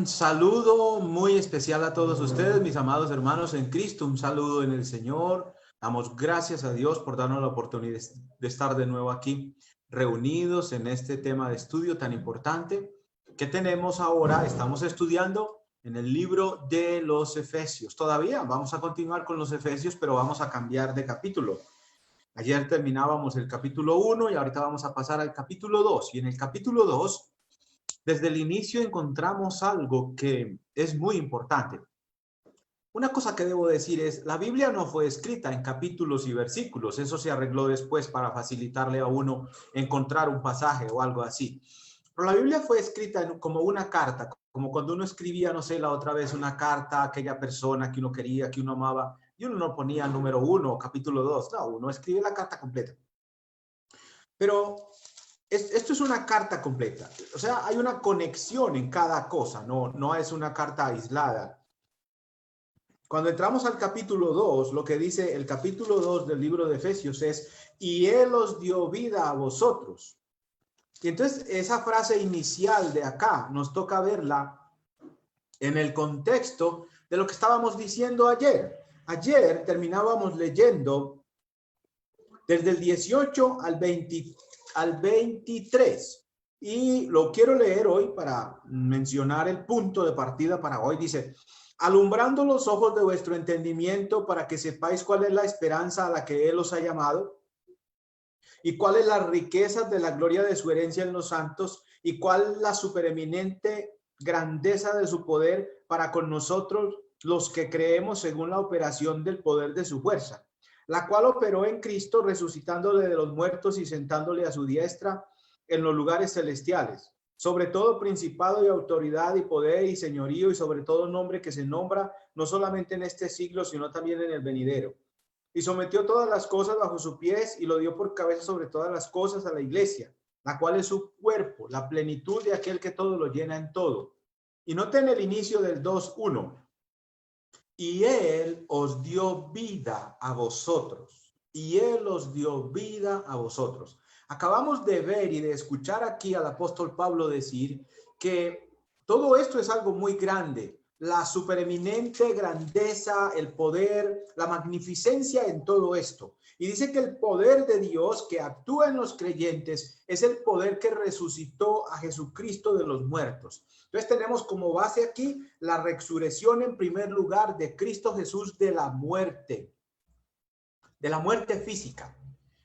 Un saludo muy especial a todos ustedes, mis amados hermanos en Cristo. Un saludo en el Señor. Damos gracias a Dios por darnos la oportunidad de estar de nuevo aquí reunidos en este tema de estudio tan importante que tenemos ahora. Estamos estudiando en el libro de los Efesios. Todavía vamos a continuar con los Efesios, pero vamos a cambiar de capítulo. Ayer terminábamos el capítulo 1 y ahorita vamos a pasar al capítulo 2. Y en el capítulo 2, desde el inicio encontramos algo que es muy importante. Una cosa que debo decir es, la Biblia no fue escrita en capítulos y versículos. Eso se arregló después para facilitarle a uno encontrar un pasaje o algo así. Pero la Biblia fue escrita como una carta, como cuando uno escribía, no sé, la otra vez una carta a aquella persona que uno quería, que uno amaba, y uno no ponía número 1 o capítulo 2. No, uno escribe la carta completa. Pero esto es una carta completa. O sea, hay una conexión en cada cosa, no es una carta aislada. Cuando entramos al capítulo 2, lo que dice el capítulo 2 del libro de Efesios es, y Él os dio vida a vosotros. Y entonces esa frase inicial de acá nos toca verla en el contexto de lo que estábamos diciendo ayer. Ayer terminábamos leyendo desde el 18 al 23. Y lo quiero leer hoy para mencionar el punto de partida para hoy. Dice, alumbrando los ojos de vuestro entendimiento para que sepáis cuál es la esperanza a la que Él os ha llamado y cuál es la riqueza de la gloria de su herencia en los santos y cuál la supereminente grandeza de su poder para con nosotros los que creemos según la operación del poder de su fuerza, la cual operó en Cristo resucitándole de los muertos y sentándole a su diestra en los lugares celestiales, sobre todo principado y autoridad y poder y señorío y sobre todo nombre que se nombra no solamente en este siglo, sino también en el venidero. Y sometió todas las cosas bajo sus pies y lo dio por cabeza sobre todas las cosas a la iglesia, la cual es su cuerpo, la plenitud de aquel que todo lo llena en todo. Y noten el inicio del 2:1. Y Él os dio vida a vosotros. Y Él os dio vida a vosotros. Acabamos de ver y de escuchar aquí al apóstol Pablo decir que todo esto es algo muy grande. La supereminente grandeza, el poder, la magnificencia en todo esto. Y dice que el poder de Dios que actúa en los creyentes es el poder que resucitó a Jesucristo de los muertos. Entonces tenemos como base aquí la resurrección en primer lugar de Cristo Jesús de la muerte física.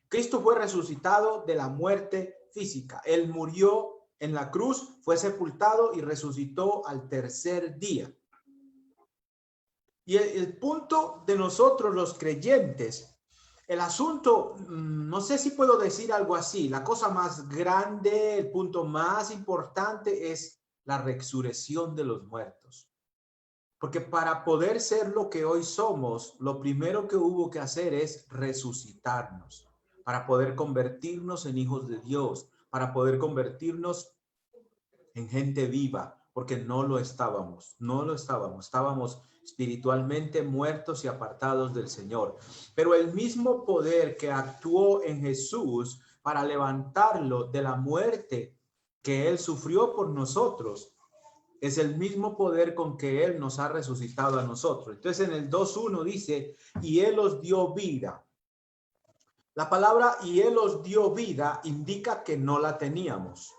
Cristo fue resucitado de la muerte física. Él murió en la cruz, fue sepultado y resucitó al tercer día. Y el punto de nosotros los creyentes, el asunto, no sé si puedo decir algo así, la cosa más grande, el punto más importante es la resurrección de los muertos. Porque para poder ser lo que hoy somos, lo primero que hubo que hacer es resucitarnos, para poder convertirnos en hijos de Dios, para poder convertirnos en gente viva, porque no lo estábamos, estábamos espiritualmente muertos y apartados del Señor. Pero el mismo poder que actuó en Jesús para levantarlo de la muerte que Él sufrió por nosotros, es el mismo poder con que Él nos ha resucitado a nosotros. Entonces en el 2:1 dice, y Él os dio vida. La palabra y Él os dio vida indica que no la teníamos.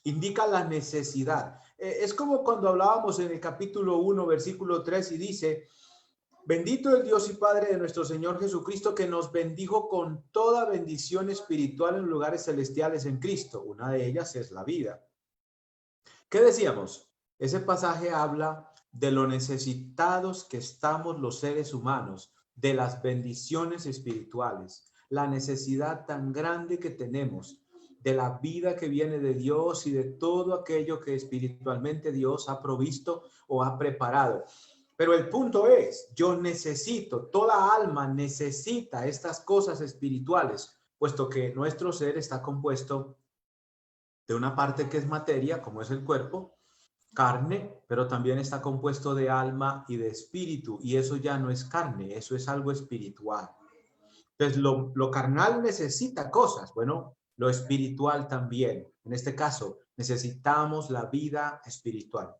Indica la necesidad. Es como cuando hablábamos en el capítulo 1, versículo 3 y dice, bendito el Dios y Padre de nuestro Señor Jesucristo, que nos bendijo con toda bendición espiritual en lugares celestiales en Cristo. Una de ellas es la vida. ¿Qué decíamos? Ese pasaje habla de lo necesitados que estamos los seres humanos, de las bendiciones espirituales, la necesidad tan grande que tenemos de la vida que viene de Dios y de todo aquello que espiritualmente Dios ha provisto o ha preparado. Pero el punto es, yo necesito, toda alma necesita estas cosas espirituales, puesto que nuestro ser está compuesto de una parte que es materia, como es el cuerpo, carne, pero también está compuesto de alma y de espíritu, y eso ya no es carne, eso es algo espiritual. Entonces, lo carnal necesita cosas, bueno, lo espiritual también. En este caso, necesitamos la vida espiritual.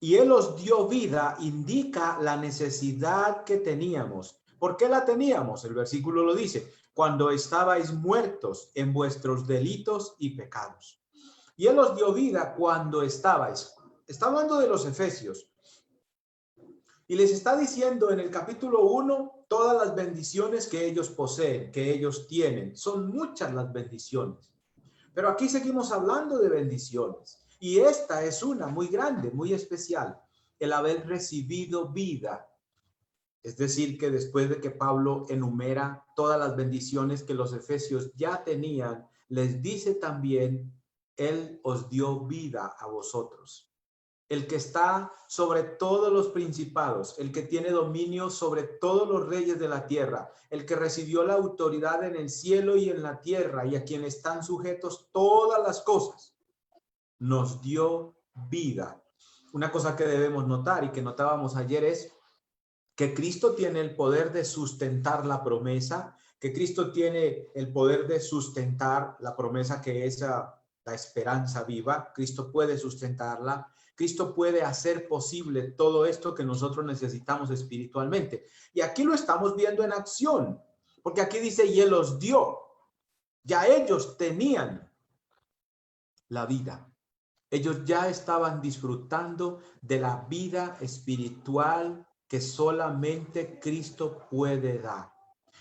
y Él os dio vida, indica la necesidad que teníamos. ¿Por qué la teníamos? El versículo lo dice, cuando estabais muertos en vuestros delitos y pecados. Y Él os dio vida cuando estabais. Está hablando de los efesios. Y les está diciendo en el capítulo 1 todas las bendiciones que ellos poseen, que ellos tienen. Son muchas las bendiciones. Pero aquí seguimos hablando de bendiciones. Y esta es una muy grande, muy especial. El haber recibido vida. Es decir, que después de que Pablo enumera todas las bendiciones que los efesios ya tenían, les dice también, Él os dio vida a vosotros. El que está sobre todos los principados, el que tiene dominio sobre todos los reyes de la tierra, el que recibió la autoridad en el cielo y en la tierra y a quien están sujetos todas las cosas, nos dio vida. Una cosa que debemos notar y que notábamos ayer es que Cristo tiene el poder de sustentar la promesa, que Cristo tiene el poder de sustentar la promesa que es la esperanza viva. Cristo puede sustentarla. Cristo puede hacer posible todo esto que nosotros necesitamos espiritualmente. Y aquí lo estamos viendo en acción, porque aquí dice, y Él los dio. Ya ellos tenían la vida. Ellos ya estaban disfrutando de la vida espiritual que solamente Cristo puede dar.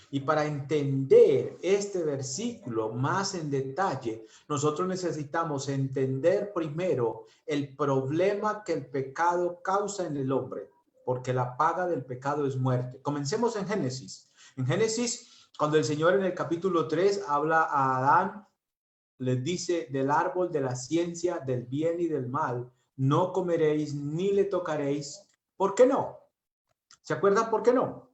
Y para entender este versículo más en detalle, nosotros necesitamos entender primero el problema que el pecado causa en el hombre, porque la paga del pecado es muerte. Comencemos en Génesis. En Génesis, cuando el Señor en el capítulo 3 habla a Adán, les dice, del árbol de la ciencia del bien y del mal, no comeréis ni le tocaréis. ¿Por qué no? ¿Se acuerdan por qué no?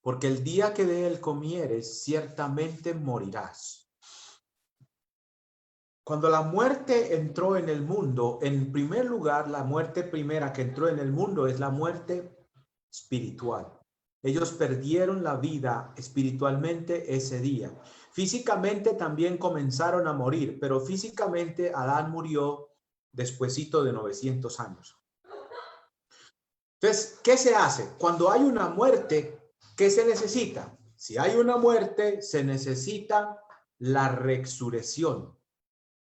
Porque el día que de él comieres, ciertamente morirás. Cuando la muerte entró en el mundo, en primer lugar, la muerte primera que entró en el mundo es la muerte espiritual. Ellos perdieron la vida espiritualmente ese día. Físicamente también comenzaron a morir, pero físicamente Adán murió despuesito de 900 años. Entonces, ¿qué se hace? Cuando hay una muerte, ¿qué se necesita? Si hay una muerte, se necesita la resurrección.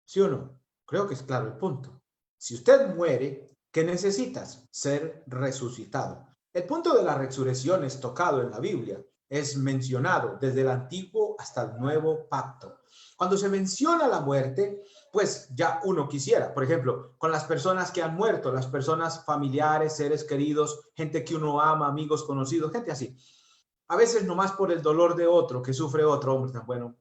¿Sí o no? Creo que es claro el punto. Si usted muere, ¿qué necesitas? Ser resucitado. El punto de la resurrección es tocado en la Biblia, es mencionado desde el antiguo hasta el nuevo pacto. Cuando se menciona la muerte, pues ya uno quisiera, por ejemplo, con las personas que han muerto, las personas familiares, seres queridos, gente que uno ama, amigos, conocidos, gente así. A veces nomás por el dolor de otro, que sufre otro, hombre, tan bueno,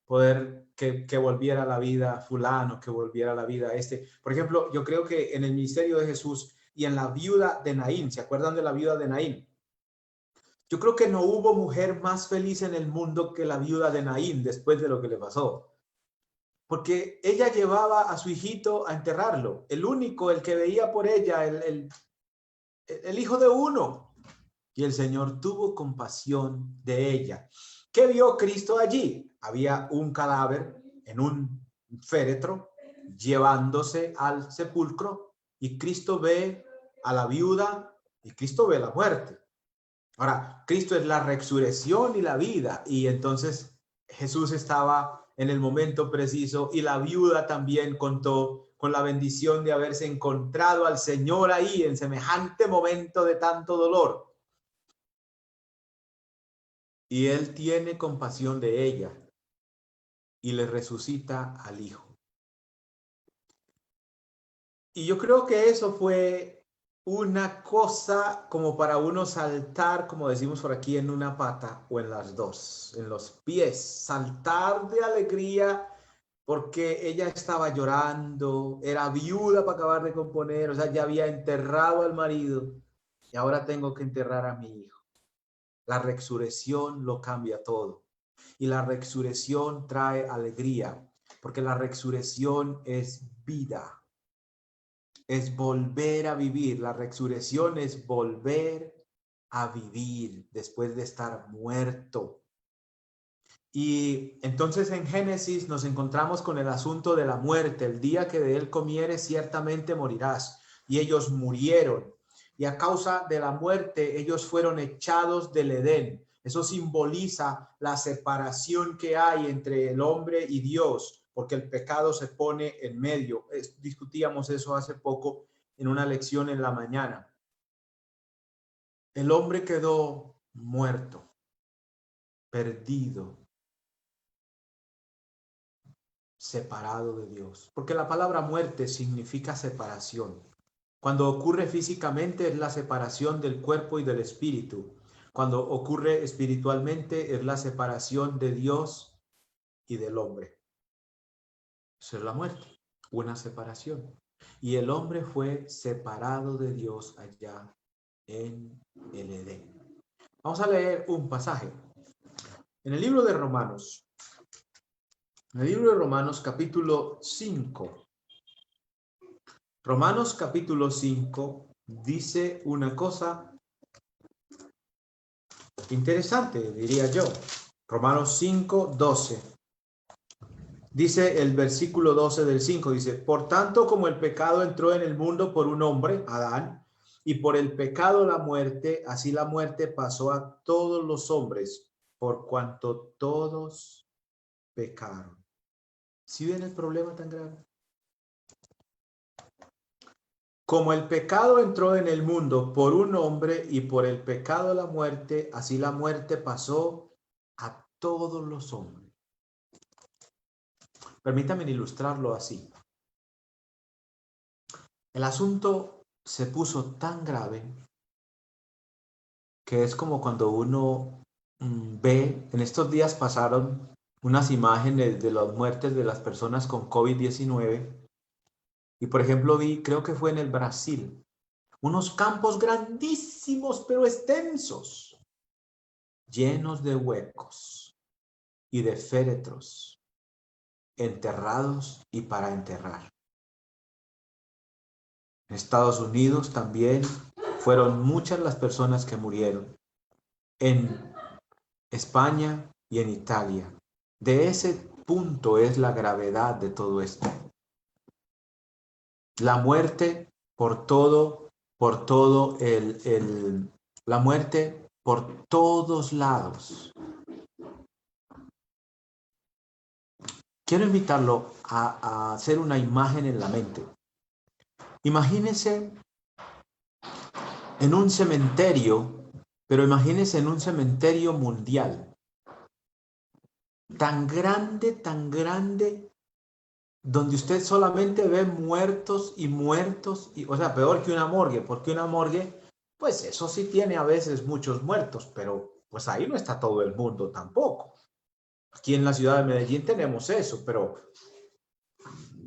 poder que volviera a la vida fulano, que volviera a la vida este. Por ejemplo, yo creo que en el ministerio de Jesús y en la viuda de Naín, ¿se acuerdan de la viuda de Naín? Yo creo que no hubo mujer más feliz en el mundo que la viuda de Naín después de lo que le pasó. Porque ella llevaba a su hijito a enterrarlo, el único, el que veía por ella, el hijo de uno. Y el Señor tuvo compasión de ella. ¿Qué vio Cristo allí? Había un cadáver en un féretro llevándose al sepulcro y Cristo ve a la viuda y Cristo ve la muerte. Ahora, Cristo es la resurrección y la vida y entonces Jesús estaba en el momento preciso y la viuda también contó con la bendición de haberse encontrado al Señor ahí en semejante momento de tanto dolor. Y Él tiene compasión de ella y le resucita al hijo. Y yo creo que eso fue una cosa como para uno saltar, como decimos por aquí, en una pata o en las dos, en los pies, saltar de alegría porque ella estaba llorando, era viuda para acabar de componer, o sea, ya había enterrado al marido y ahora tengo que enterrar a mi hijo. La resurrección lo cambia todo. Y la resurrección trae alegría, porque la resurrección es vida, es volver a vivir. La resurrección es volver a vivir después de estar muerto. Y entonces en Génesis nos encontramos con el asunto de la muerte. El día que de él comieres, ciertamente morirás. y ellos murieron. Y a causa de la muerte, ellos fueron echados del Edén. Eso simboliza la separación que hay entre el hombre y Dios, porque el pecado se pone en medio. Discutíamos eso hace poco en una lección en la mañana. El hombre quedó muerto, perdido, separado de Dios. Porque la palabra muerte significa separación. Cuando ocurre físicamente es la separación del cuerpo y del espíritu. Cuando ocurre espiritualmente es la separación de Dios y del hombre. Eso es la muerte, una separación. Y el hombre fue separado de Dios allá en el Edén. Vamos a leer un pasaje. En el libro de Romanos. En el libro de Romanos capítulo 5. Romanos capítulo 5 dice una cosa interesante, diría yo. Romanos 5, 12. Dice el versículo 12 del 5, dice, por tanto como el pecado entró en el mundo por un hombre, Adán, y por el pecado la muerte, así la muerte pasó a todos los hombres, por cuanto todos pecaron. ¿Sí ven el problema tan grave? Como el pecado entró en el mundo por un hombre y por el pecado la muerte, así la muerte pasó a todos los hombres. Permítanme ilustrarlo así. El asunto se puso tan grave que es como cuando uno ve, en estos días pasaron unas imágenes de las muertes de las personas con COVID-19 y por ejemplo vi, creo que fue en el Brasil, unos campos grandísimos pero extensos, llenos de huecos y de féretros, enterrados y para enterrar. En Estados Unidos también fueron muchas las personas que murieron. En España y en Italia. De ese punto es la gravedad de todo esto. La muerte por todo la muerte por todos lados. Quiero invitarlo a hacer una imagen en la mente. Imagínese en un cementerio, pero imagínese en un cementerio mundial. Tan grande, donde usted solamente ve muertos y muertos, o sea, peor que una morgue, porque una morgue, pues eso sí tiene a veces muchos muertos, pero pues ahí no está todo el mundo tampoco. Aquí en la ciudad de Medellín tenemos eso, pero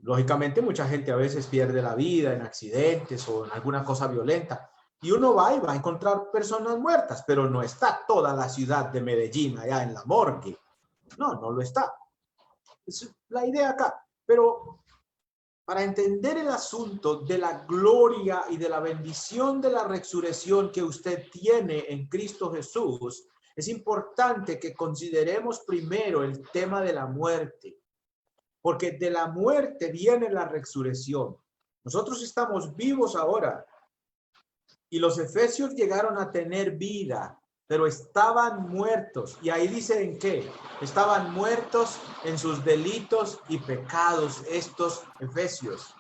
lógicamente mucha gente a veces pierde la vida en accidentes o en alguna cosa violenta. Y uno va y va a encontrar personas muertas, pero no está toda la ciudad de Medellín allá en la morgue. No lo está. Es la idea acá. Pero para entender el asunto de la gloria y de la bendición de la resurrección que usted tiene en Cristo Jesús, es importante que consideremos primero el tema de la muerte. Porque de la muerte viene la resurrección. Nosotros estamos vivos ahora. Y los efesios llegaron a tener vida, pero estaban muertos. Y ahí dice en qué. Estaban muertos en sus delitos y pecados estos efesios.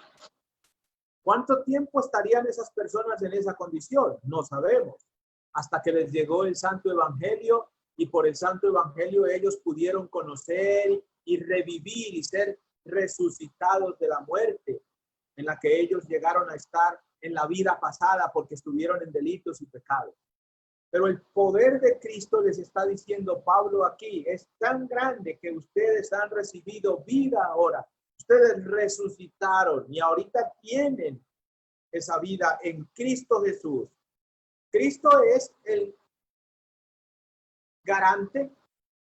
¿Cuánto tiempo estarían esas personas en esa condición? No sabemos. Hasta que les llegó el Santo Evangelio y por el Santo Evangelio ellos pudieron conocer y revivir y ser resucitados de la muerte en la que ellos llegaron a estar en la vida pasada porque estuvieron en delitos y pecados. Pero el poder de Cristo, les está diciendo Pablo aquí, es tan grande que ustedes han recibido vida ahora. Ustedes resucitaron y ahorita tienen esa vida en Cristo Jesús. Cristo es el garante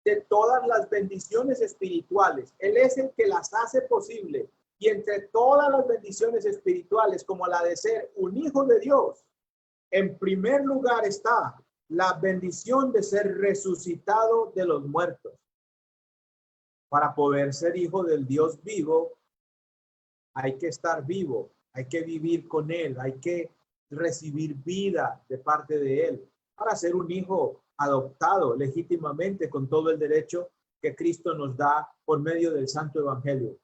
de todas las bendiciones espirituales. Él es el que las hace posible. Y entre todas las bendiciones espirituales, como la de ser un hijo de Dios, en primer lugar está la bendición de ser resucitado de los muertos. Para poder ser hijo del Dios vivo, hay que estar vivo. hay que vivir con Él, hay que recibir vida de parte de Él para ser un hijo adoptado legítimamente con todo el derecho que Cristo nos da por medio del Santo Evangelio.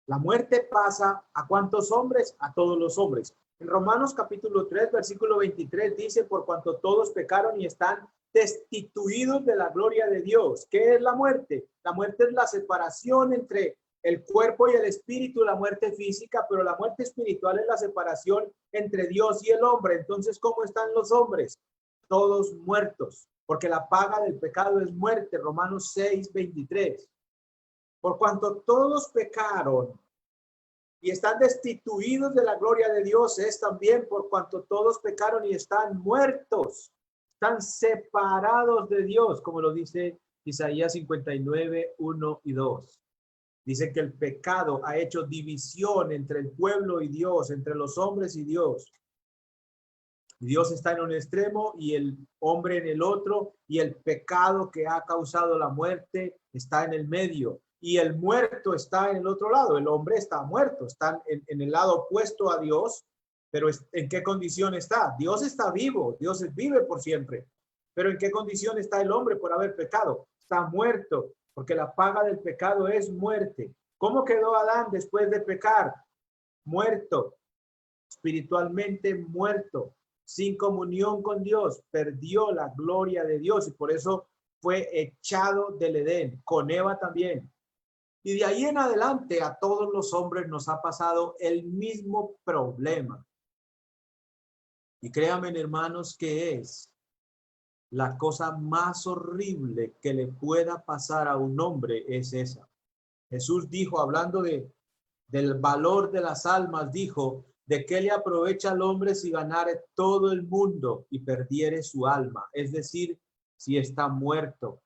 La muerte pasa ¿a cuántos hombres? A todos los hombres. En Romanos capítulo 3, versículo 23 dice, por cuanto todos pecaron y están destituidos de la gloria de Dios. ¿Qué es la muerte? La muerte es la separación entre el cuerpo y el espíritu, la muerte física, pero la muerte espiritual es la separación entre Dios y el hombre. Entonces, ¿cómo están los hombres? Todos muertos, porque la paga del pecado es muerte. Romanos 6, 23. Por cuanto todos pecaron y están destituidos de la gloria de Dios, es también por cuanto todos pecaron y están muertos, están separados de Dios, como lo dice Isaías 59, 1 y 2. Dice que el pecado ha hecho división entre el pueblo y Dios, entre los hombres y Dios. Dios está en un extremo y el hombre en el otro, y el pecado que ha causado la muerte está en el medio. Y el muerto está en el otro lado, el hombre está muerto, está en el lado opuesto a Dios, pero ¿en qué condición está? Dios está vivo, Dios vive por siempre, pero ¿en qué condición está el hombre por haber pecado? Está muerto, porque la paga del pecado es muerte. ¿Cómo quedó Adán después de pecar? Muerto, espiritualmente muerto, sin comunión con Dios, perdió la gloria de Dios y por eso fue echado del Edén, con Eva también. Y de ahí en adelante a todos los hombres nos ha pasado el mismo problema. Y créanme, hermanos, que es la cosa más horrible que le pueda pasar a un hombre es esa. Jesús dijo, hablando del valor de las almas, dijo, ¿de qué le aprovecha al hombre si ganare todo el mundo y perdiere su alma? Es decir, si está muerto.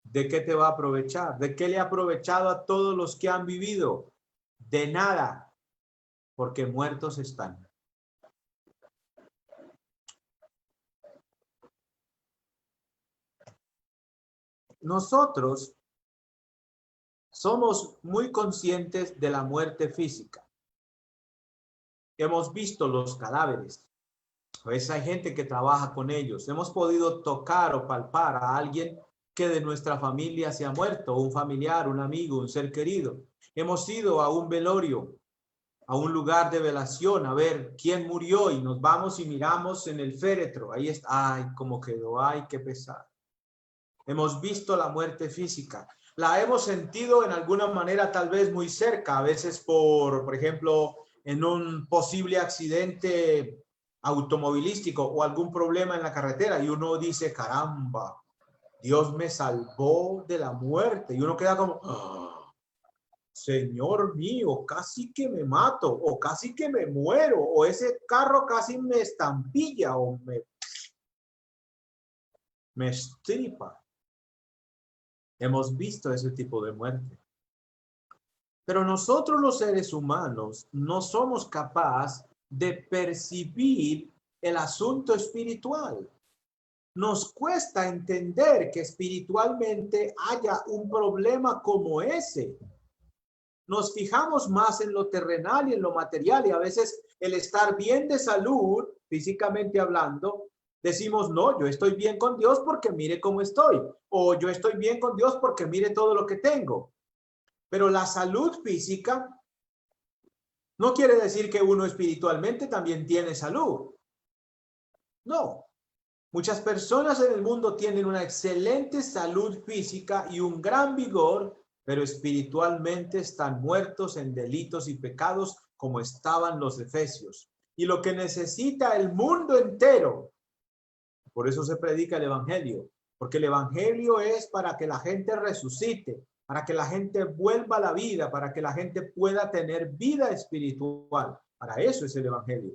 ¿De qué te va a aprovechar? ¿De qué le ha aprovechado a todos los que han vivido? De nada, porque muertos están. Nosotros somos muy conscientes de la muerte física. Hemos visto los cadáveres. Pues hay gente que trabaja con ellos. Hemos podido tocar o palpar a alguien que de nuestra familia se ha muerto, un familiar, un amigo, un ser querido. Hemos ido a un velorio, a un lugar de velación, a ver quién murió y nos vamos y miramos en el féretro. Ahí está, ay, cómo quedó, ay, qué pesar. Hemos visto la muerte física. La hemos sentido en alguna manera tal vez muy cerca, a veces por ejemplo, en un posible accidente automovilístico o algún problema en la carretera y uno dice, caramba, Dios me salvó de la muerte. Y uno queda como, oh, Señor mío, casi que me mato o casi que me muero o ese carro casi me estampilla o me estripa. Hemos visto ese tipo de muerte. Pero nosotros los seres humanos no somos capaces de percibir el asunto espiritual. Nos cuesta entender que espiritualmente haya un problema como ese. Nos fijamos más en lo terrenal y en lo material y a veces el estar bien de salud, físicamente hablando, decimos, no, yo estoy bien con Dios porque mire cómo estoy. O yo estoy bien con Dios porque mire todo lo que tengo. Pero la salud física no quiere decir que uno espiritualmente también tiene salud. No. Muchas personas en el mundo tienen una excelente salud física y un gran vigor, pero espiritualmente están muertos en delitos y pecados como estaban los efesios. Y lo que necesita el mundo entero, por eso se predica el evangelio, porque el evangelio es para que la gente resucite, para que la gente vuelva a la vida, para que la gente pueda tener vida espiritual. Para eso es el evangelio.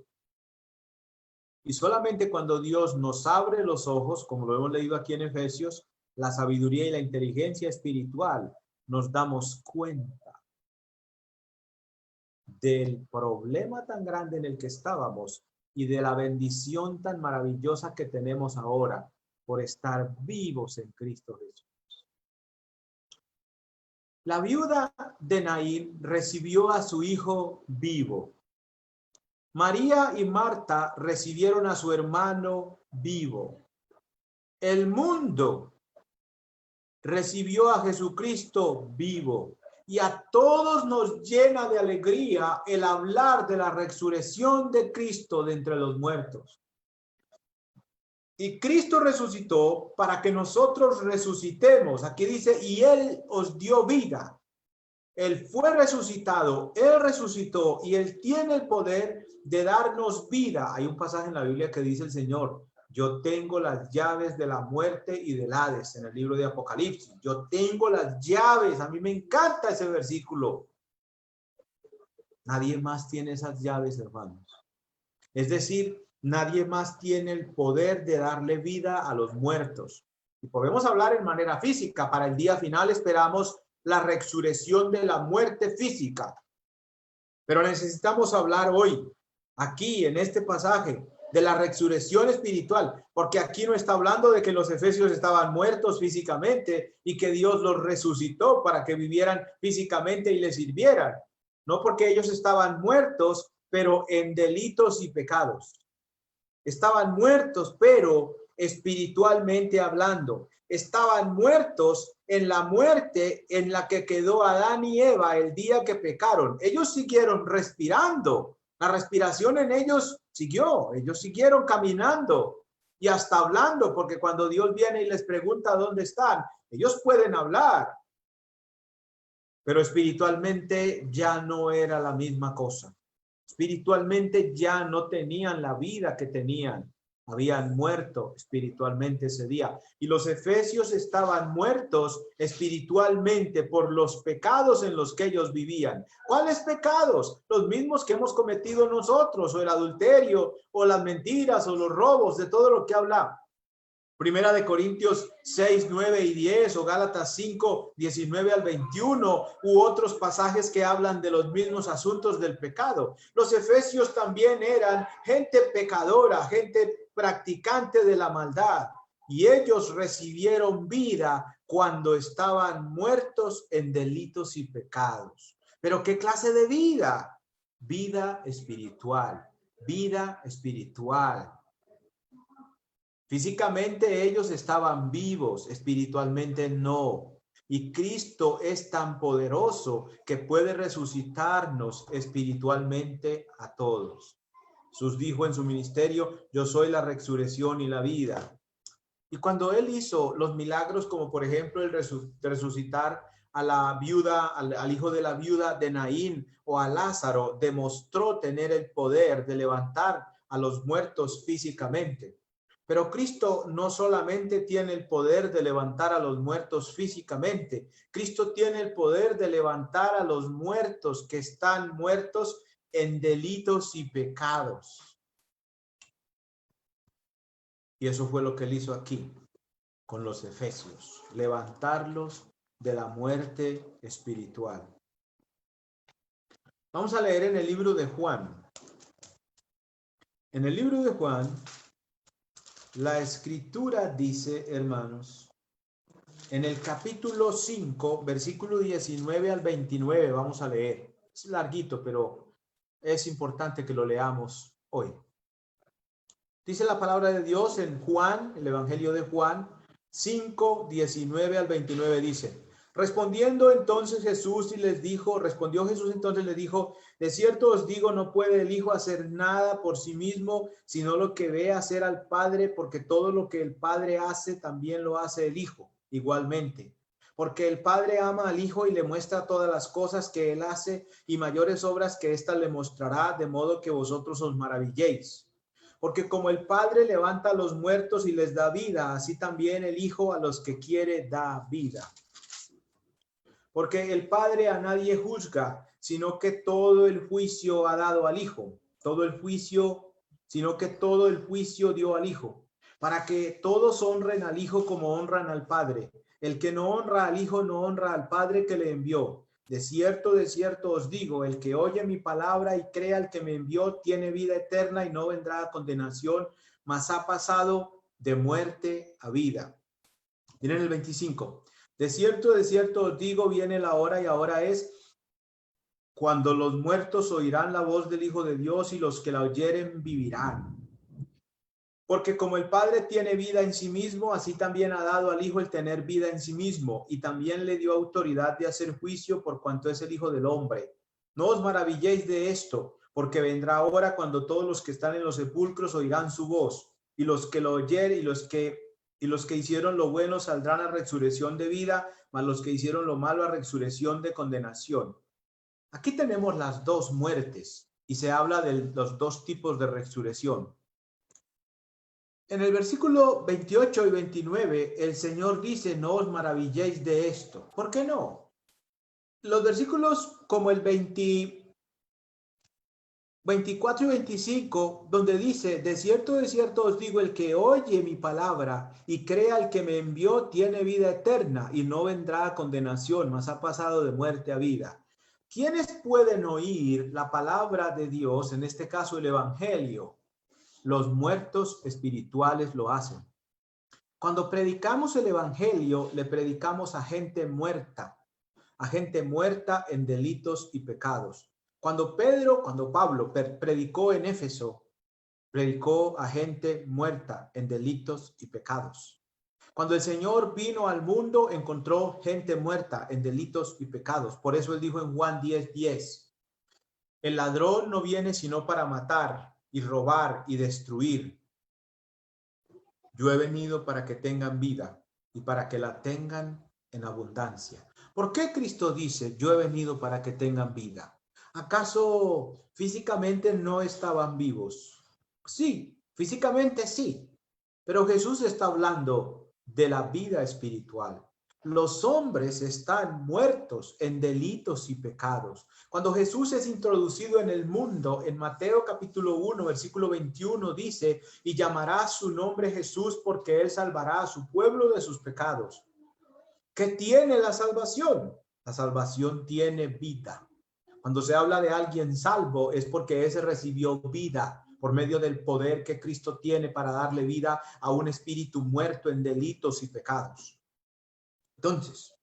Y solamente cuando Dios nos abre los ojos, como lo hemos leído aquí en Efesios, la sabiduría y la inteligencia espiritual, nos damos cuenta del problema tan grande en el que estábamos y de la bendición tan maravillosa que tenemos ahora por estar vivos en Cristo Jesús. La viuda de Naín recibió a su hijo vivo. María y Marta recibieron a su hermano vivo. El mundo recibió a Jesucristo vivo. Y a todos nos llena de alegría el hablar de la resurrección de Cristo de entre los muertos. Y Cristo resucitó para que nosotros resucitemos. Aquí dice, y Él os dio vida. Él fue resucitado, Él resucitó y Él tiene el poder de darnos vida. Hay un pasaje en la Biblia que dice el Señor, yo tengo las llaves de la muerte y del Hades, en el libro de Apocalipsis. Yo tengo las llaves. A mí me encanta ese versículo. Nadie más tiene esas llaves, hermanos. Es decir, nadie más tiene el poder de darle vida a los muertos. Y podemos hablar en manera física. Para el día final esperamos la resurrección de la muerte física. Pero necesitamos hablar hoy, aquí, en este pasaje, de la resurrección espiritual, porque aquí no está hablando de que los efesios estaban muertos físicamente y que Dios los resucitó para que vivieran físicamente y le sirvieran. No, porque ellos estaban muertos, pero en delitos y pecados. Estaban muertos, pero espiritualmente hablando. Estaban muertos en la muerte en la que quedó Adán y Eva el día que pecaron. Ellos siguieron respirando. La respiración en ellos siguió. Ellos siguieron caminando y hasta hablando, porque cuando Dios viene y les pregunta dónde están, ellos pueden hablar. Pero espiritualmente ya no era la misma cosa. Espiritualmente ya no tenían la vida que tenían. Habían muerto espiritualmente ese día. Y los efesios estaban muertos espiritualmente por los pecados en los que ellos vivían. ¿Cuáles pecados? Los mismos que hemos cometido nosotros, o el adulterio, o las mentiras, o los robos, de todo lo que habla. Primera de Corintios 6, 9 y 10, o Gálatas 5, 19 al 21, u otros pasajes que hablan de los mismos asuntos del pecado. Los efesios también eran gente pecadora, gente practicante de la maldad, y ellos recibieron vida cuando estaban muertos en delitos y pecados. ¿Pero qué clase de vida? Vida espiritual, vida espiritual. Físicamente ellos estaban vivos, espiritualmente no. Y Cristo es tan poderoso que puede resucitarnos espiritualmente a todos. Jesús dijo en su ministerio, yo soy la resurrección y la vida. Y cuando Él hizo los milagros, como por ejemplo el resucitar a la viuda, al hijo de la viuda de Naín o a Lázaro, demostró tener el poder de levantar a los muertos físicamente. Pero Cristo no solamente tiene el poder de levantar a los muertos físicamente, Cristo tiene el poder de levantar a los muertos que están muertos en delitos y pecados. Y eso fue lo que Él hizo aquí con los efesios, levantarlos de la muerte espiritual. Vamos a leer en el libro de Juan. En el libro de Juan, la escritura dice, hermanos, en el capítulo 5, versículo 19 al 29, vamos a leer. Es larguito, pero es importante que lo leamos hoy. Dice la palabra de Dios en Juan, el Evangelio de Juan, 5, 19 al 29, dice, respondió Jesús entonces les dijo, de cierto os digo, no puede el Hijo hacer nada por sí mismo, sino lo que ve hacer al Padre, porque todo lo que el Padre hace, también lo hace el Hijo, igualmente. Porque el Padre ama al Hijo y le muestra todas las cosas que Él hace, y mayores obras que ésta le mostrará, de modo que vosotros os maravilléis. Porque como el Padre levanta a los muertos y les da vida, así también el Hijo a los que quiere da vida. Porque el Padre a nadie juzga, sino que todo el juicio ha dado al Hijo. Sino que todo el juicio dio al Hijo, para que todos honren al Hijo como honran al Padre. El que no honra al Hijo no honra al Padre que le envió. De cierto os digo, el que oye mi palabra y crea al que me envió tiene vida eterna y no vendrá a condenación, mas ha pasado de muerte a vida. Miren el 25. de cierto os digo, viene la hora y ahora es cuando los muertos oirán la voz del Hijo de Dios y los que la oyeren vivirán. Porque como el Padre tiene vida en sí mismo, así también ha dado al Hijo el tener vida en sí mismo, y también le dio autoridad de hacer juicio por cuanto es el Hijo del Hombre. No os maravilléis de esto, porque vendrá hora cuando todos los que están en los sepulcros oirán su voz, y los que lo oyeren y los que hicieron lo bueno saldrán a resurrección de vida, mas los que hicieron lo malo a resurrección de condenación. Aquí tenemos las dos muertes y se habla de los dos tipos de resurrección. En el versículo 28 y 29, el Señor dice, no os maravilléis de esto. ¿Por qué no? Los versículos como el 24 y 25, donde dice, de cierto os digo, el que oye mi palabra y crea al que me envió, tiene vida eterna y no vendrá a condenación, mas ha pasado de muerte a vida. ¿Quiénes pueden oír la palabra de Dios, en este caso el Evangelio? Los muertos espirituales lo hacen. Cuando predicamos el Evangelio, le predicamos a gente muerta en delitos y pecados. Cuando Pablo predicó en Éfeso, predicó a gente muerta en delitos y pecados. Cuando el Señor vino al mundo, encontró gente muerta en delitos y pecados. Por eso él dijo en Juan 10:10, el ladrón no viene sino para matar y robar y destruir. Yo he venido para que tengan vida y para que la tengan en abundancia. ¿Por qué Cristo dice, yo he venido para que tengan vida? ¿Acaso físicamente no estaban vivos? Sí, físicamente sí, pero Jesús está hablando de la vida espiritual. Los hombres están muertos en delitos y pecados. Cuando Jesús es introducido en el mundo, en Mateo capítulo 1, versículo 21, dice, y llamará su nombre Jesús porque él salvará a su pueblo de sus pecados. ¿Qué tiene la salvación? La salvación tiene vida. Cuando se habla de alguien salvo es porque ese recibió vida por medio del poder que Cristo tiene para darle vida a un espíritu muerto en delitos y pecados. Entonces,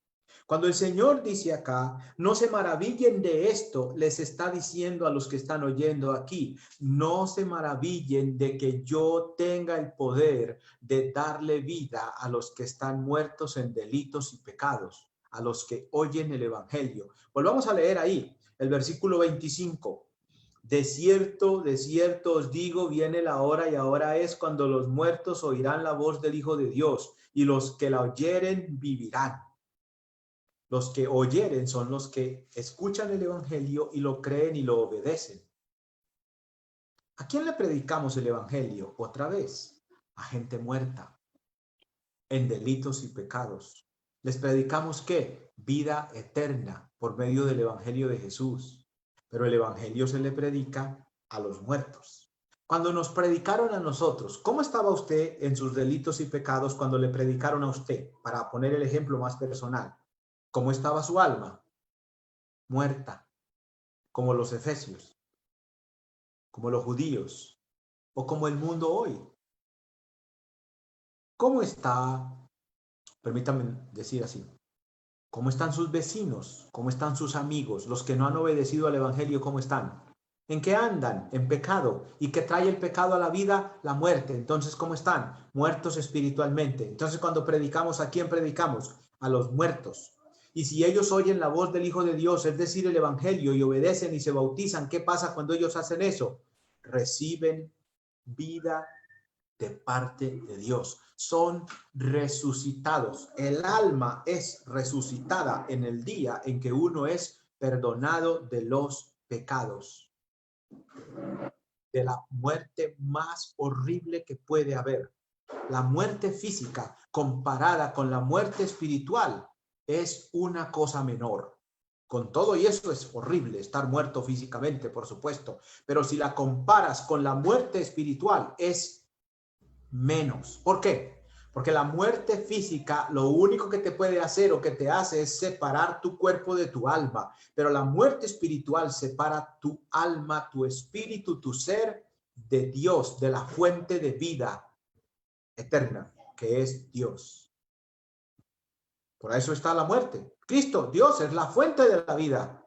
cuando el Señor dice acá, no se maravillen de esto, les está diciendo a los que están oyendo aquí, no se maravillen de que yo tenga el poder de darle vida a los que están muertos en delitos y pecados, a los que oyen el Evangelio. Volvamos a leer ahí el versículo 25. De cierto os digo, viene la hora y ahora es cuando los muertos oirán la voz del Hijo de Dios y los que la oyeren vivirán. Los que oyeren son los que escuchan el Evangelio y lo creen y lo obedecen. ¿A quién le predicamos el Evangelio? Otra vez, a gente muerta en delitos y pecados. Les predicamos ¿qué? Vida eterna por medio del Evangelio de Jesús. Pero el Evangelio se le predica a los muertos. Cuando nos predicaron a nosotros, ¿cómo estaba usted en sus delitos y pecados cuando le predicaron a usted? Para poner el ejemplo más personal. ¿Cómo estaba su alma? Muerta, como los efesios, como los judíos, o como el mundo hoy. ¿Cómo está? Permítanme decir así. ¿Cómo están sus vecinos? ¿Cómo están sus amigos? Los que no han obedecido al Evangelio, ¿cómo están? ¿En qué andan? En pecado. ¿Y qué trae el pecado a la vida? La muerte. Entonces, ¿cómo están? Muertos espiritualmente. Entonces, cuando predicamos, ¿a quién predicamos? A los muertos. Y si ellos oyen la voz del Hijo de Dios, es decir, el Evangelio, y obedecen y se bautizan, ¿qué pasa cuando ellos hacen eso? Reciben vida de parte de Dios. Son resucitados. El alma es resucitada en el día en que uno es perdonado de los pecados, de la muerte más horrible que puede haber. La muerte física comparada con la muerte espiritual es una cosa menor. Con todo y eso es horrible estar muerto físicamente, por supuesto, pero si la comparas con la muerte espiritual es menos. ¿Por qué? Porque la muerte física lo único que te puede hacer o que te hace es separar tu cuerpo de tu alma, pero la muerte espiritual separa tu alma, tu espíritu, tu ser de Dios, de la fuente de vida eterna, que es Dios. Por eso está la muerte. Cristo, Dios, es la fuente de la vida.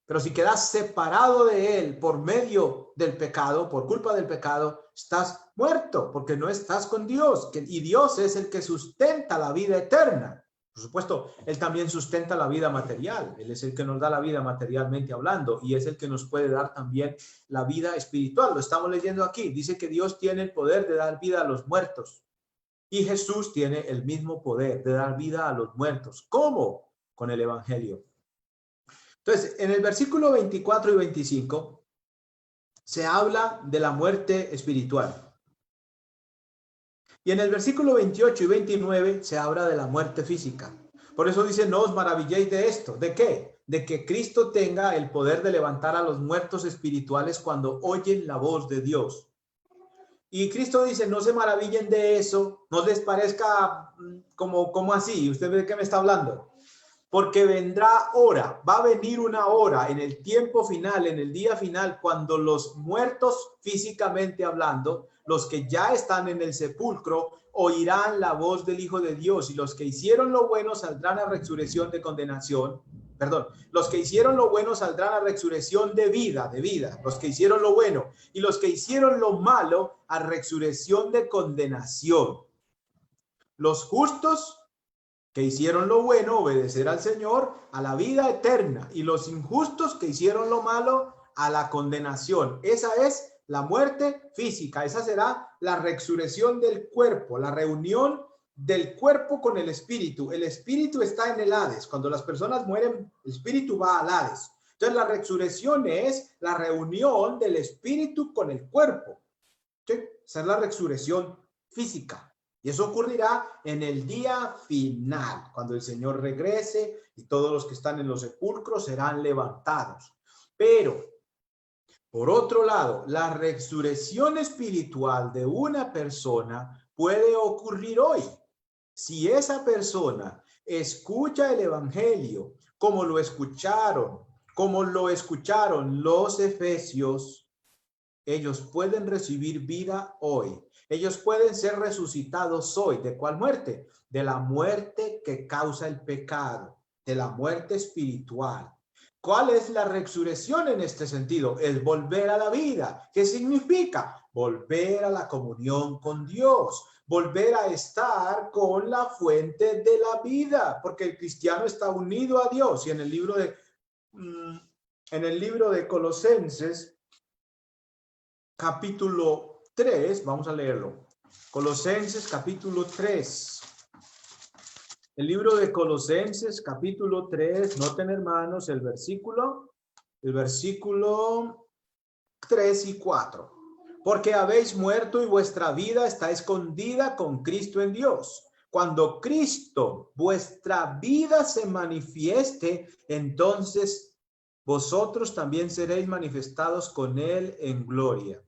Pero si quedas separado de Él por medio del pecado, por culpa del pecado, estás muerto porque no estás con Dios. Y Dios es el que sustenta la vida eterna. Por supuesto, Él también sustenta la vida material. Él es el que nos da la vida materialmente hablando y es el que nos puede dar también la vida espiritual. Lo estamos leyendo aquí. Dice que Dios tiene el poder de dar vida a los muertos. Y Jesús tiene el mismo poder de dar vida a los muertos. ¿Cómo? Con el Evangelio. Entonces, en el versículo 24 y 25 se habla de la muerte espiritual. Y en el versículo 28 y 29 se habla de la muerte física. Por eso dice, no os maravilléis de esto. ¿De qué? De que Cristo tenga el poder de levantar a los muertos espirituales cuando oyen la voz de Dios. Y Cristo dice, no se maravillen de eso, no les parezca como así. ¿Usted ve de qué me está hablando? Porque vendrá hora, va a venir una hora en el tiempo final, en el día final, cuando los muertos físicamente hablando, los que ya están en el sepulcro, oirán la voz del Hijo de Dios y los que hicieron lo bueno saldrán a resurrección de condenación. Perdón, los que hicieron lo bueno saldrán a resurrección de vida, los que hicieron lo bueno, y los que hicieron lo malo a resurrección de condenación. Los justos que hicieron lo bueno, obedecer al Señor, a la vida eterna, y los injustos que hicieron lo malo, a la condenación. Esa es la muerte física, esa será la resurrección del cuerpo, la reunión del cuerpo con el espíritu. El espíritu está en el Hades. Cuando las personas mueren, el espíritu va al Hades. Entonces la resurrección es la reunión del espíritu con el cuerpo. ¿Sí? Esa es la resurrección física. Y eso ocurrirá en el día final, cuando el Señor regrese y todos los que están en los sepulcros serán levantados. Pero, por otro lado, la resurrección espiritual de una persona puede ocurrir hoy. Si esa persona escucha el Evangelio como lo escucharon los efesios, ellos pueden recibir vida hoy. Ellos pueden ser resucitados hoy. ¿De cuál muerte? De la muerte que causa el pecado, de la muerte espiritual. ¿Cuál es la resurrección en este sentido? Es volver a la vida. ¿Qué significa? Volver a la comunión con Dios, volver a estar con la fuente de la vida, porque el cristiano está unido a Dios. Y en el libro de Colosenses, capítulo 3, vamos a leerlo. Colosenses capítulo 3. El libro de Colosenses capítulo 3, noten hermanos el versículo 3 y 4. Porque habéis muerto y vuestra vida está escondida con Cristo en Dios. Cuando Cristo, vuestra vida, se manifieste, entonces vosotros también seréis manifestados con Él en gloria.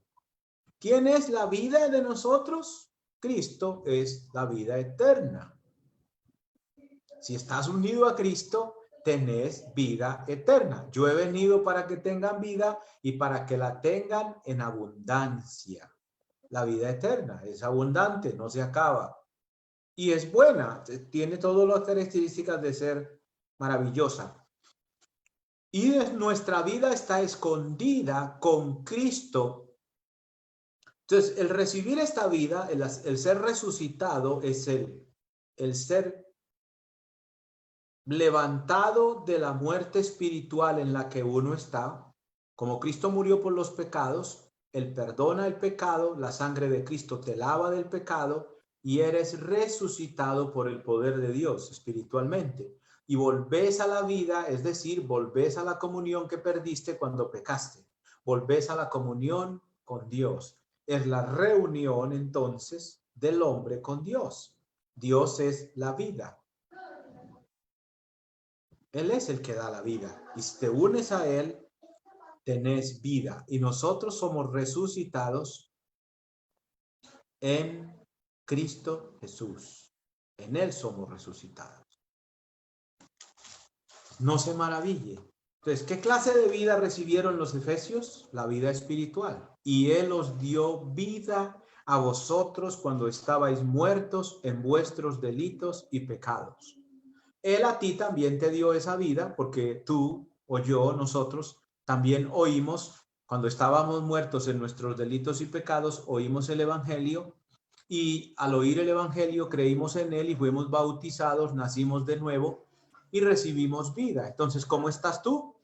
¿Quién es la vida de nosotros? Cristo es la vida eterna. Si estás unido a Cristo, tenés vida eterna. Yo he venido para que tengan vida y para que la tengan en abundancia. La vida eterna es abundante, no se acaba. Y es buena, tiene todas las características de ser maravillosa. Y nuestra vida está escondida con Cristo. Entonces, el recibir esta vida, el ser resucitado, es el ser levantado de la muerte espiritual en la que uno está. Como Cristo murió por los pecados, Él perdona el pecado, la sangre de Cristo te lava del pecado y eres resucitado por el poder de Dios espiritualmente. Y volvés a la vida, es decir, volvés a la comunión que perdiste cuando pecaste. Volvés a la comunión con Dios. Es la reunión entonces del hombre con Dios. Dios es la vida. Él es el que da la vida. Y si te unes a Él, tenés vida. Y nosotros somos resucitados en Cristo Jesús. En Él somos resucitados. No se maraville. Entonces, ¿qué clase de vida recibieron los efesios? La vida espiritual. Y Él os dio vida a vosotros cuando estabais muertos en vuestros delitos y pecados. Él a ti también te dio esa vida, porque tú o yo, nosotros, también oímos, cuando estábamos muertos en nuestros delitos y pecados, oímos el Evangelio, y al oír el Evangelio creímos en él y fuimos bautizados, nacimos de nuevo y recibimos vida. Entonces, ¿cómo estás tú?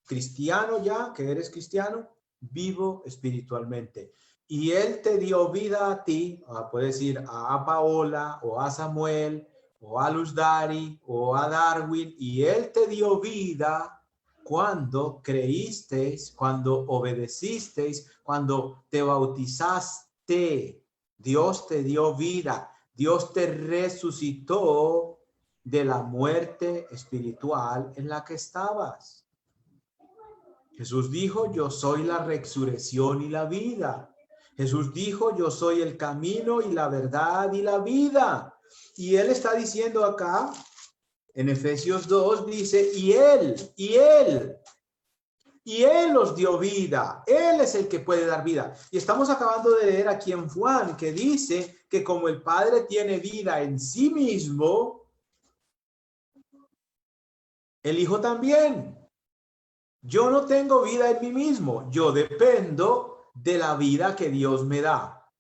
Cristiano ya, que eres cristiano, vivo espiritualmente. Y él te dio vida a ti, puedes decir a Paola o a Samuel o a Luz Dari o a Darwin, y él te dio vida cuando creísteis, cuando obedecisteis, cuando te bautizaste. Dios te dio vida, Dios te resucitó de la muerte espiritual en la que estabas. Jesús dijo, yo soy la resurrección y la vida. Jesús dijo, yo soy el camino y la verdad y la vida. Y él está diciendo acá, en Efesios 2, dice, y él os dio vida. Él es el que puede dar vida. Y estamos acabando de leer aquí en Juan, que dice que como el Padre tiene vida en sí mismo, el Hijo también. Yo no tengo vida en mí mismo. Yo dependo de la vida que Dios me da.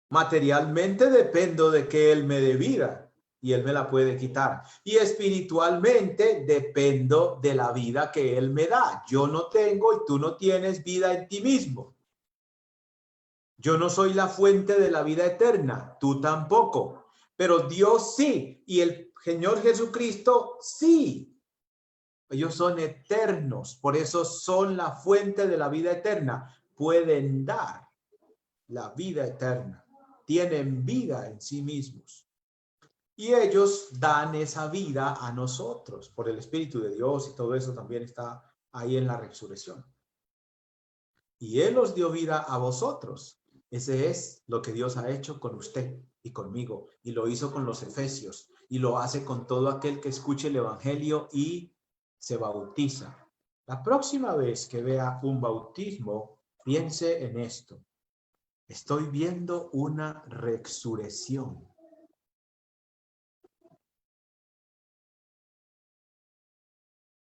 Materialmente dependo de que Él me dé vida y Él me la puede quitar. Y espiritualmente dependo de la vida que Él me da. Yo no tengo y tú no tienes vida en ti mismo. Yo no soy la fuente de la vida eterna, tú tampoco. Pero Dios sí, y el Señor Jesucristo sí. Ellos son eternos, por eso son la fuente de la vida eterna. Pueden dar la vida eterna. Tienen vida en sí mismos. Y ellos dan esa vida a nosotros por el Espíritu de Dios, y todo eso también está ahí en la resurrección. Y Él os dio vida a vosotros. Ese es lo que Dios ha hecho con usted y conmigo. Y lo hizo con los efesios. Y lo hace con todo aquel que escuche el Evangelio y se bautiza. La próxima vez que vea un bautismo, piense en esto. Estoy viendo una resurrección.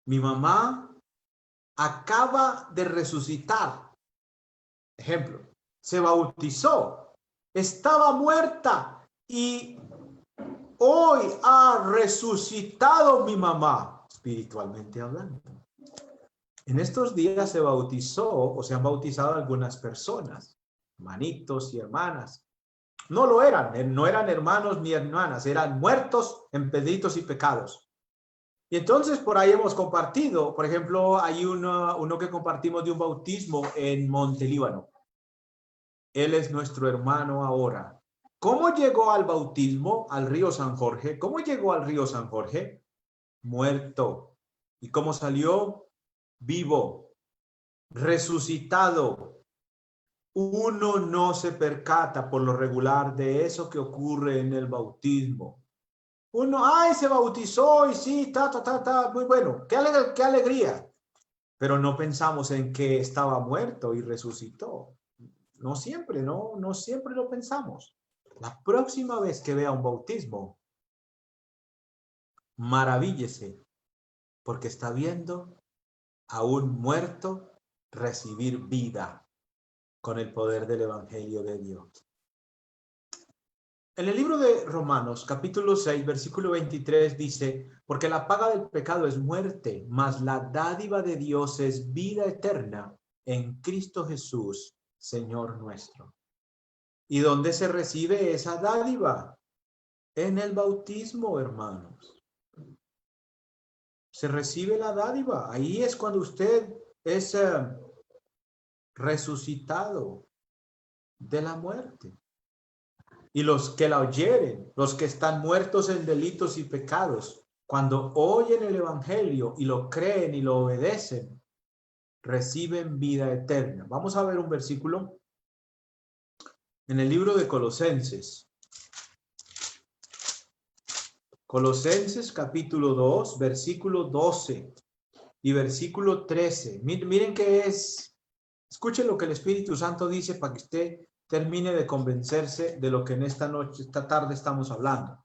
Mi mamá acaba de resucitar. Ejemplo, se bautizó, estaba muerta y hoy ha resucitado mi mamá, espiritualmente hablando. En estos días se bautizó o se han bautizado algunas personas, hermanitos y hermanas. No lo eran, no eran hermanos ni hermanas, eran muertos en delitos y pecados. Y entonces por ahí hemos compartido, por ejemplo, hay uno que compartimos de un bautismo en Montelíbano. Él es nuestro hermano ahora. ¿Cómo llegó al bautismo, al río San Jorge? ¿Cómo llegó al río San Jorge? Muerto. ¿Y cómo salió? Vivo, resucitado. Uno no se percata por lo regular de eso que ocurre en el bautismo. Uno, ay, se bautizó y sí, muy bueno, qué alegría. Pero no pensamos en que estaba muerto y resucitó. No siempre, no siempre lo pensamos. La próxima vez que vea un bautismo, maravíllese, porque está viendo a un muerto recibir vida con el poder del Evangelio de Dios. En el libro de Romanos, capítulo 6, versículo 23, dice, porque la paga del pecado es muerte, mas la dádiva de Dios es vida eterna en Cristo Jesús, Señor nuestro. ¿Y dónde se recibe esa dádiva? En el bautismo, hermanos. Se recibe la dádiva. Ahí es cuando usted es resucitado de la muerte. Y los que la oyeren, los que están muertos en delitos y pecados, cuando oyen el Evangelio y lo creen y lo obedecen, reciben vida eterna. Vamos a ver un versículo en el libro de Colosenses. Colosenses capítulo 2, versículo 12 y versículo 13. Miren qué es. Escuchen lo que el Espíritu Santo dice para que usted termine de convencerse de lo que en esta noche, esta tarde estamos hablando.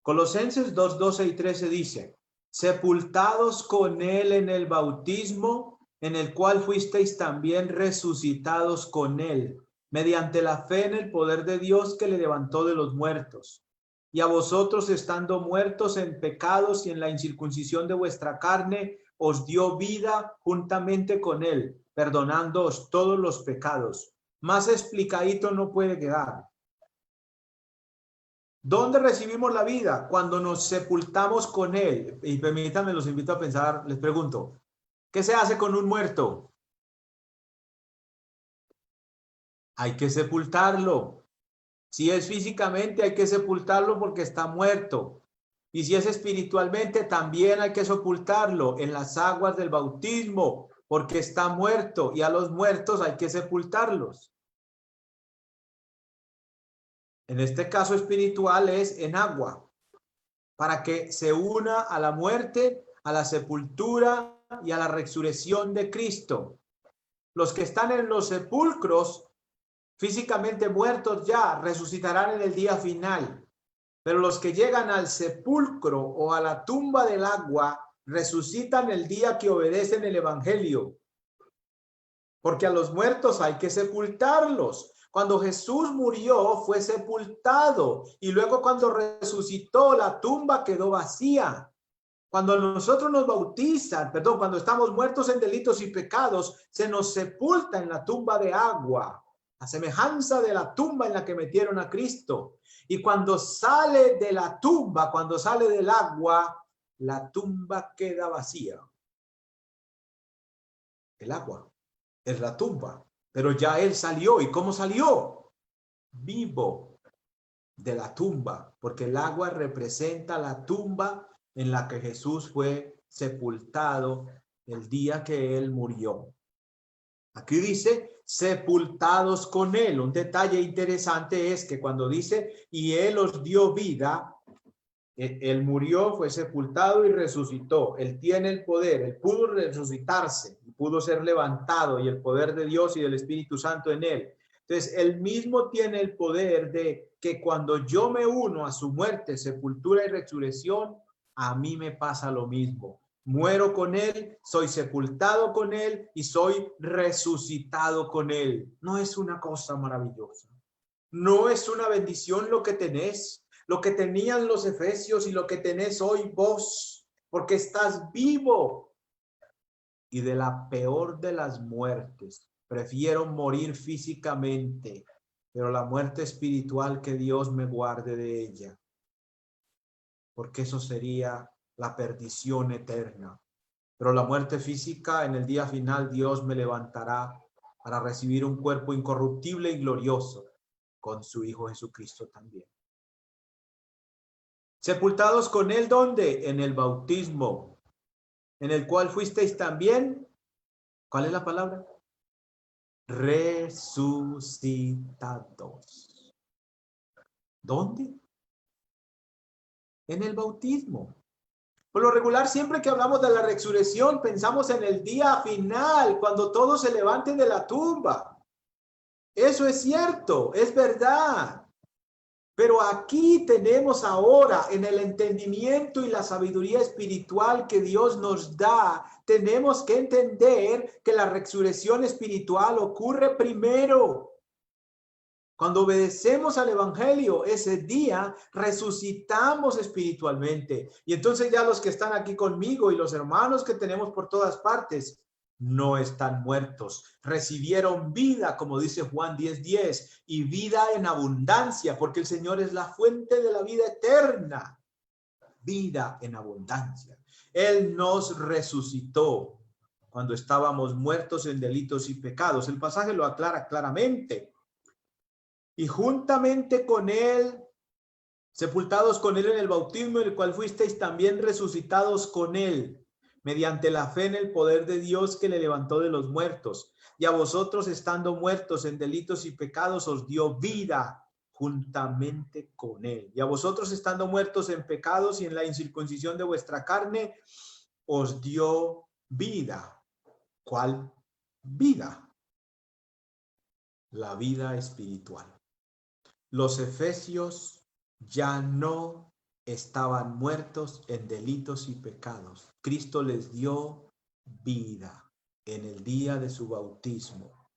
Colosenses 2, 12 y 13 dice, sepultados con él en el bautismo, en el cual fuisteis también resucitados con él, mediante la fe en el poder de Dios que le levantó de los muertos. Y a vosotros, estando muertos en pecados y en la incircuncisión de vuestra carne, os dio vida juntamente con él, perdonándoos todos los pecados. Más explicadito no puede quedar. ¿Dónde recibimos la vida? Cuando nos sepultamos con él. Y permítanme, los invito a pensar, les pregunto, ¿qué se hace con un muerto? Hay que sepultarlo. Si es físicamente, hay que sepultarlo porque está muerto. Y si es espiritualmente, también hay que sepultarlo en las aguas del bautismo porque está muerto. Y a los muertos hay que sepultarlos. En este caso espiritual es en agua, para que se una a la muerte, a la sepultura y a la resurrección de Cristo. Los que están en los sepulcros, físicamente muertos ya, resucitarán en el día final. Pero los que llegan al sepulcro o a la tumba del agua, resucitan el día que obedecen el evangelio. Porque a los muertos hay que sepultarlos. Cuando Jesús murió, fue sepultado. Y luego cuando resucitó, la tumba quedó vacía. Cuando nosotros nos bautizan, cuando estamos muertos en delitos y pecados, se nos sepulta en la tumba de agua, a semejanza de la tumba en la que metieron a Cristo. Y cuando sale de la tumba, cuando sale del agua, la tumba queda vacía. El agua es la tumba, pero ya él salió. ¿Y cómo salió? Vivo de la tumba, porque el agua representa la tumba en la que Jesús fue sepultado el día que él murió. Aquí dice sepultados con él. Un detalle interesante es que cuando dice y él os dio vida, él murió, fue sepultado y resucitó. Él tiene el poder, él pudo resucitarse, pudo ser levantado, y el poder de Dios y del Espíritu Santo en él. Entonces, él mismo tiene el poder de que cuando yo me uno a su muerte, sepultura y resurrección, a mí me pasa lo mismo. Muero con él, soy sepultado con él y soy resucitado con él. ¿No es una cosa maravillosa? ¿No es una bendición lo que tenés? Lo que tenían los efesios y lo que tenés hoy vos, porque estás vivo. Y de la peor de las muertes, prefiero morir físicamente, pero la muerte espiritual, que Dios me guarde de ella, porque eso sería la perdición eterna. Pero la muerte física, en el día final, Dios me levantará para recibir un cuerpo incorruptible y glorioso con su Hijo Jesucristo también. Sepultados con él, ¿dónde? En el bautismo, en el cual fuisteis también, ¿cuál es la palabra? Resucitados. ¿Dónde? En el bautismo. Por lo regular, siempre que hablamos de la resurrección, pensamos en el día final, cuando todos se levanten de la tumba. Eso es cierto, es verdad. Pero aquí tenemos ahora, en el entendimiento y la sabiduría espiritual que Dios nos da, tenemos que entender que la resurrección espiritual ocurre primero. Cuando obedecemos al evangelio, ese día resucitamos espiritualmente. Y entonces ya los que están aquí conmigo y los hermanos que tenemos por todas partes, no están muertos, recibieron vida, como dice Juan 10:10, y vida en abundancia, porque el Señor es la fuente de la vida eterna. Vida en abundancia. Él nos resucitó cuando estábamos muertos en delitos y pecados. El pasaje lo aclara claramente. Y juntamente con él, sepultados con él en el bautismo, en el cual fuisteis también resucitados con él, mediante la fe en el poder de Dios que le levantó de los muertos. Y a vosotros, estando muertos en delitos y pecados, os dio vida juntamente con él. Y a vosotros, estando muertos en pecados y en la incircuncisión de vuestra carne, os dio vida. ¿Cuál vida? La vida espiritual. Los efesios ya no estaban muertos en delitos y pecados. Cristo les dio vida en el día de su bautismo.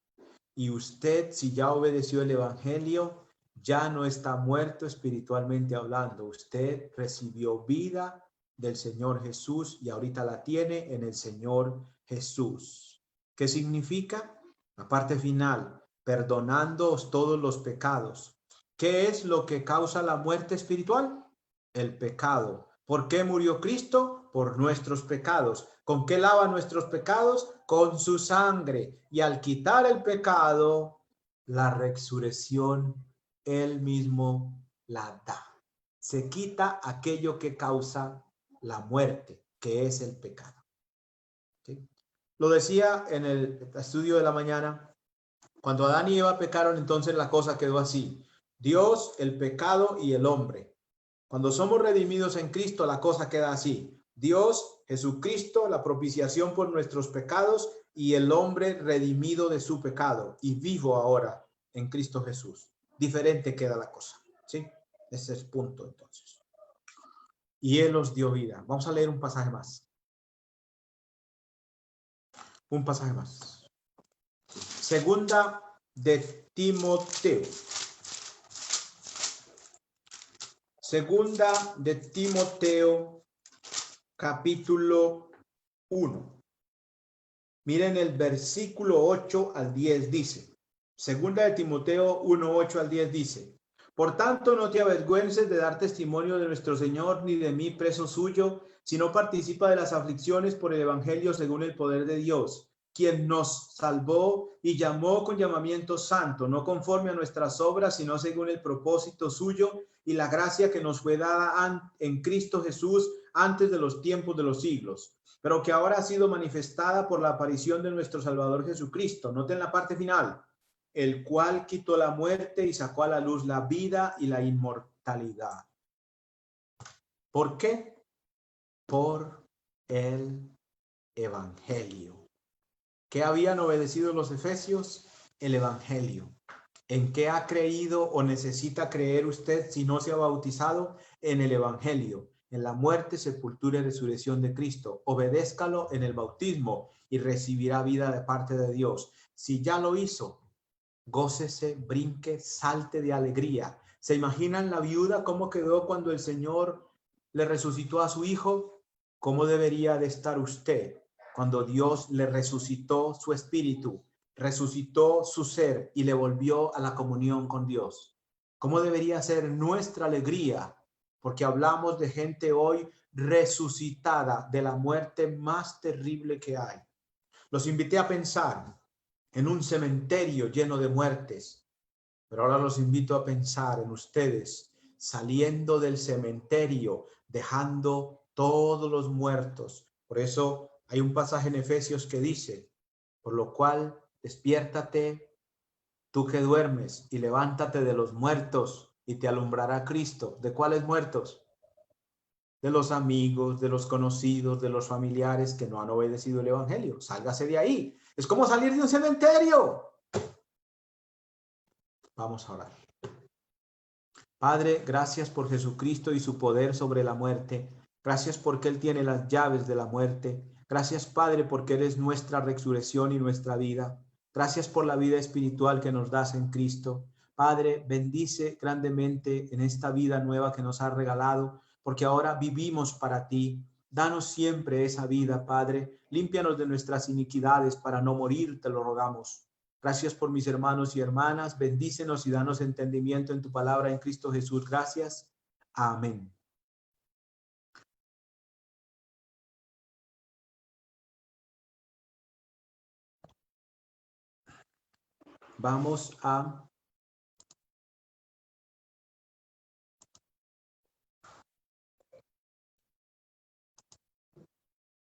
Y usted, si ya obedeció el evangelio, ya no está muerto espiritualmente hablando. Usted recibió vida del Señor Jesús y ahorita la tiene en el Señor Jesús. ¿Qué significa? La parte final, perdonándoos todos los pecados. ¿Qué es lo que causa la muerte espiritual? El pecado. ¿Por qué murió Cristo? Por nuestros pecados. ¿Con qué lava nuestros pecados? Con su sangre. Y al quitar el pecado, la resurrección, Él mismo la da. Se quita aquello que causa la muerte, que es el pecado. ¿Sí? Lo decía en el estudio de la mañana, cuando Adán y Eva pecaron, entonces la cosa quedó así: Dios, el pecado y el hombre. Cuando somos redimidos en Cristo, la cosa queda así: Dios, Jesucristo, la propiciación por nuestros pecados, y el hombre redimido de su pecado y vivo ahora en Cristo Jesús. Diferente queda la cosa, ¿sí? Ese es el punto, entonces. Y Él os dio vida. Vamos a leer un pasaje más. Un pasaje más. Segunda de Timoteo. Segunda de Timoteo, capítulo 1. Miren el versículo 8 al 10 dice. Segunda de Timoteo 1, 8 al 10 dice: Por tanto, no te avergüences de dar testimonio de nuestro Señor, ni de mí, preso suyo, sino participa de las aflicciones por el evangelio según el poder de Dios, quien nos salvó y llamó con llamamiento santo, no conforme a nuestras obras, sino según el propósito suyo y la gracia que nos fue dada en Cristo Jesús antes de los tiempos de los siglos, pero que ahora ha sido manifestada por la aparición de nuestro Salvador Jesucristo. Noten la parte final: el cual quitó la muerte y sacó a la luz la vida y la inmortalidad. ¿Por qué? Por el evangelio. ¿Qué habían obedecido los efesios? El evangelio. ¿En qué ha creído o necesita creer usted si no se ha bautizado? En el evangelio, en la muerte, sepultura y resurrección de Cristo. Obedézcalo en el bautismo y recibirá vida de parte de Dios. Si ya lo hizo, gócese, brinque, salte de alegría. ¿Se imaginan la viuda cómo quedó cuando el Señor le resucitó a su hijo? ¿Cómo debería de estar usted cuando Dios le resucitó su espíritu, resucitó su ser y le volvió a la comunión con Dios? ¿Cómo debería ser nuestra alegría? Porque hablamos de gente hoy resucitada de la muerte más terrible que hay. Los invité a pensar en un cementerio lleno de muertes, pero ahora los invito a pensar en ustedes saliendo del cementerio, dejando todos los muertos. Por eso hay un pasaje en Efesios que dice: por lo cual despiértate, tú que duermes, y levántate de los muertos, y te alumbrará Cristo. ¿De cuáles muertos? De los amigos, de los conocidos, de los familiares que no han obedecido el evangelio. Sálgase de ahí. Es como salir de un cementerio. Vamos a orar. Padre, gracias por Jesucristo y su poder sobre la muerte. Gracias porque Él tiene las llaves de la muerte. Gracias, Padre, porque Él es nuestra resurrección y nuestra vida. Gracias por la vida espiritual que nos das en Cristo. Padre, bendice grandemente en esta vida nueva que nos has regalado, porque ahora vivimos para ti. Danos siempre esa vida, Padre. Límpianos de nuestras iniquidades para no morir, te lo rogamos. Gracias por mis hermanos y hermanas. Bendícenos y danos entendimiento en tu palabra en Cristo Jesús. Gracias. Amén. Vamos a